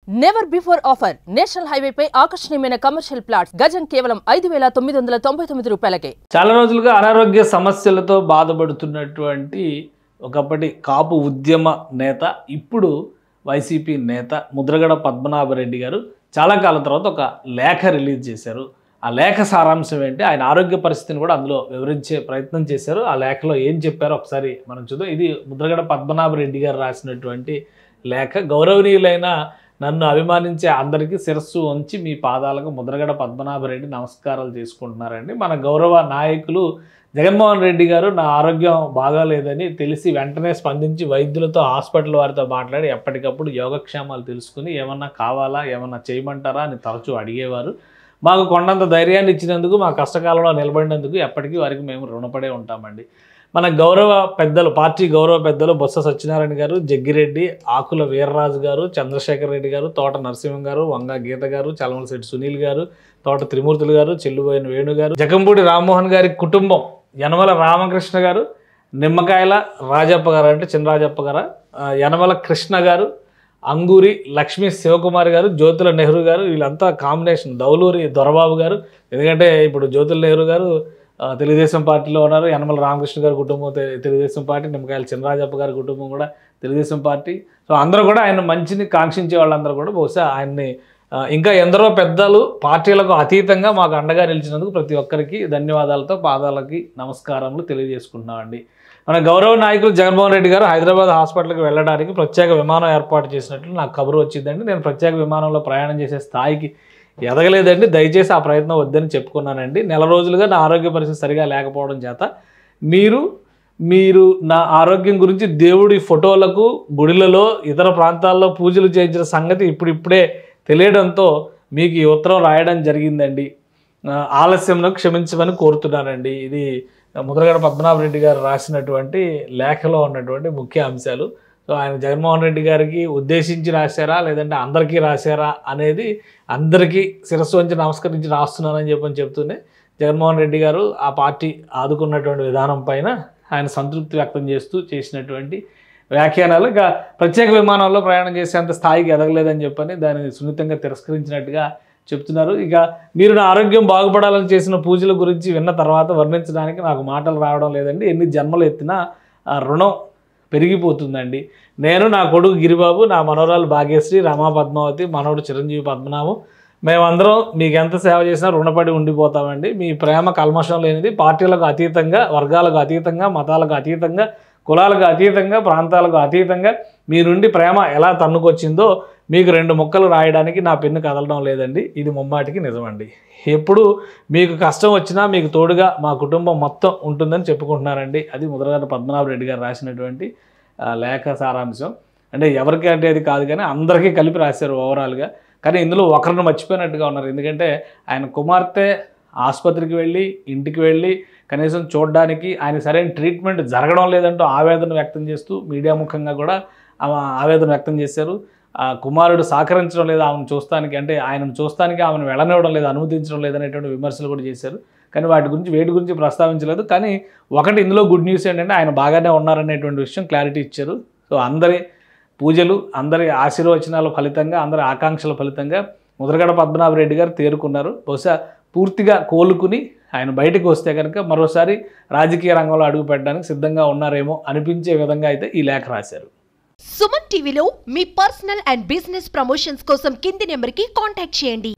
Never before offer national highway పై ఆకర్షణీయమైన commercial plots గజం కేవలం 5,999 రూపాయలకే. చాలా రోజులుగా అనారోగ్య సమస్యలతో బాధపడుతున్నటువంటి ఒకప్పటి కాపు ఉద్యమ నేత, ఇప్పుడు వైసీపీ నేత ముద్రగడ పద్మనాభరెడ్డి గారు చాలా కాలం తర్వాత ఒక లేఖ రిలీజ్ చేశారు. ఆ లేఖ సారాంశం ఏంటి, ఆయన ఆరోగ్య పరిస్థితిని కూడా అందులో వివరించే ప్రయత్నం చేశారు. ఆ లేఖలో ఏం చెప్పారో ఒకసారి మనం చూద్దాం. ఇది ముద్రగడ పద్మనాభరెడ్డి గారు రాసినటువంటి లేఖ. గౌరవనీయులైన నన్ను అభిమానించే అందరికీ శిరస్సు వంచి మీ పాదాలకు ముద్రగడ పద్మనాభరెడ్డి నమస్కారాలు చేసుకుంటున్నారండి. మన గౌరవ నాయకులు జగన్మోహన్ రెడ్డి గారు నా ఆరోగ్యం బాగాలేదని తెలిసి వెంటనే స్పందించి వైద్యులతో, హాస్పిటల్ వారితో మాట్లాడి ఎప్పటికప్పుడు యోగక్షేమాలు తెలుసుకుని ఏమన్నా కావాలా, ఏమన్నా చేయమంటారా అని తరచూ అడిగేవారు. మాకు కొండంత ధైర్యాన్ని ఇచ్చినందుకు, మా కష్టకాలంలో నిలబడినందుకు ఎప్పటికీ వారికి మేము రుణపడే ఉంటామండి. మన గౌరవ పెద్దలు, పార్టీ గౌరవ పెద్దలు బొత్స సత్యనారాయణ గారు, జగ్గిరెడ్డి, ఆకుల వీర్రాజు గారు, చంద్రశేఖర్ రెడ్డి గారు, తోట నరసింహం గారు, వంగ గీత గారు, చలమలశెట్టి సునీల్ గారు, తోట త్రిమూర్తులు గారు, చెల్లుబోయిన వేణు గారు, జగంపూడి రామ్మోహన్ గారి కుటుంబం, యనమల రామకృష్ణ గారు, నిమ్మకాయల రాజప్ప గారు అంటే చినరాజప్ప గారు, యనమల కృష్ణ గారు, అంగూరి లక్ష్మీ శివకుమార్ గారు, జ్యోతుల నెహ్రూ గారు, వీళ్ళంతా కాంబినేషన్. దౌలూరి దొరబాబు గారు, ఎందుకంటే ఇప్పుడు జ్యోతుల నెహ్రూ గారు తెలుగుదేశం పార్టీలో ఉన్నారు. యనమల రామకృష్ణ గారి కుటుంబం తెలుగుదేశం పార్టీ, నిమ్మకాయల చినరాజప్ప గారి కుటుంబం కూడా తెలుగుదేశం పార్టీ. సో అందరూ కూడా ఆయన మంచిని కాంక్షించే వాళ్ళందరూ కూడా బహుశా ఆయన్ని ఇంకా ఎందరో పెద్దలు పార్టీలకు అతీతంగా మాకు అండగా నిలిచినందుకు ప్రతి ఒక్కరికి ధన్యవాదాలతో పాదాలకి నమస్కారములు తెలియజేసుకుంటున్నామండి. మన గౌరవ నాయకులు జగన్మోహన్ రెడ్డి గారు హైదరాబాద్ హాస్పిటల్కి వెళ్ళడానికి ప్రత్యేక విమానం ఏర్పాటు చేసినట్లు నాకు కబురు వచ్చిందండి. నేను ప్రత్యేక విమానంలో ప్రయాణం చేసే స్థాయికి ఎదగలేదండి, దయచేసి ఆ ప్రయత్నం వద్దని చెప్పుకున్నానండి. నెల రోజులుగా నా ఆరోగ్య పరిస్థితి సరిగా లేకపోవడం చేత మీరు నా ఆరోగ్యం గురించి దేవుడి ఫోటోలకు, గుడిలలో, ఇతర ప్రాంతాల్లో పూజలు చేయించిన సంగతి ఇప్పుడిప్పుడే తెలియడంతో మీకు ఈ ఉత్తరం రాయడం జరిగిందండి. ఆలస్యంలో క్షమించమని కోరుతున్నానండి. ఇది ముద్రగడ పద్మనాభరెడ్డి గారు రాసినటువంటి లేఖలో ఉన్నటువంటి ముఖ్య అంశాలు. సో ఆయన జగన్మోహన్ రెడ్డి గారికి ఉద్దేశించి రాశారా, లేదంటే అందరికీ రాశారా అనేది అందరికీ శిరస్సు వంచి నమస్కరించి రాస్తున్నానని చెప్తూనే జగన్మోహన్ రెడ్డి గారు ఆ పార్టీ ఆదుకున్నటువంటి విధానం పైన ఆయన సంతృప్తి వ్యక్తం చేస్తూ చేసినటువంటి వ్యాఖ్యానాలు. ఇక ప్రత్యేక విమానంలో ప్రయాణం చేసేంత స్థాయికి ఎదగలేదని చెప్పని దానిని సున్నితంగా తిరస్కరించినట్టుగా చెప్తున్నారు. ఇక మీరు నా ఆరోగ్యం బాగుపడాలని చేసిన పూజల గురించి విన్న తర్వాత వర్ణించడానికి నాకు మాటలు రావడం లేదండి. ఎన్ని జన్మలు ఎత్తినా ఆ రుణం పెరిగిపోతుందండి. నేను, నా కొడుకు గిరిబాబు, నా మనవరాలు భాగ్యశ్రీ, రమా పద్మావతి, మనవడు చిరంజీవి పద్మనాభం, మేమందరం మీకు ఎంత సేవ చేసినా రుణపడి ఉండిపోతామండి. మీ ప్రేమ కల్మషం లేనిది, పార్టీలకు అతీతంగా, వర్గాలకు అతీతంగా, మతాలకు అతీతంగా, కులాలకు అతీతంగా, ప్రాంతాలకు అతీతంగా మీ నుండి ప్రేమ ఎలా తన్నుకొచ్చిందో మీకు 2 ముక్కలు రాయడానికి నా పెన్ను కదలడం లేదండి. ఇది ముమ్మాటికి నిజమండి. ఎప్పుడు మీకు కష్టం వచ్చినా మీకు తోడుగా మా కుటుంబం మొత్తం ఉంటుందని చెప్పుకుంటున్నారండి. అది ముద్రగడ పద్మనాభరెడ్డి గారు రాసినటువంటి లేఖ సారాంశం. అంటే ఎవరికి అంటే అది కాదు కానీ అందరికీ కలిపి రాశారు ఓవరాల్గా. కానీ ఇందులో ఒకరిని మర్చిపోయినట్టుగా ఉన్నారు. ఎందుకంటే ఆయన కుమార్తె ఆసుపత్రికి వెళ్ళి, ఇంటికి వెళ్ళి కనీసం చూడడానికి, ఆయన సరైన ట్రీట్మెంట్ జరగడం లేదంటూ ఆవేదన వ్యక్తం చేస్తూ మీడియా ముఖంగా కూడా ఆవేదన వ్యక్తం చేశారు. కుమారుడు సహకరించడం లేదు ఆమెను చూస్తానికి, అంటే ఆయనను చూస్తానికి ఆమెను వెళ్ళనివ్వడం లేదు, అనుమతించడం లేదనేటువంటి విమర్శలు కూడా చేశారు. కానీ వేటి గురించి ప్రస్తావించలేదు. కానీ ఒకటి ఇందులో గుడ్ న్యూస్ ఏంటంటే ఆయన బాగానే ఉన్నారనేటువంటి విషయం క్లారిటీ ఇచ్చారు. సో అందరి పూజలు, అందరి ఆశీర్వచనాల ఫలితంగా, అందరి ఆకాంక్షల ఫలితంగా ముద్రగడ పద్మనాభరెడ్డి గారు తేరుకున్నారు. బహుశా పూర్తిగా కోలుకుని ఆయన బయటకు వస్తే కనుక మరోసారి రాజకీయ రంగంలో అడుగు పెట్టడానికి సిద్ధంగా ఉన్నారేమో అనిపించే విధంగా అయితే ఈ లేఖ రాశారు. సుమన్ టీవీలో మీ పర్సనల్ అండ్ బిజినెస్ ప్రమోషన్స్ కోసం కింది నెంబర్కి కాంటాక్ట్ చేయండి.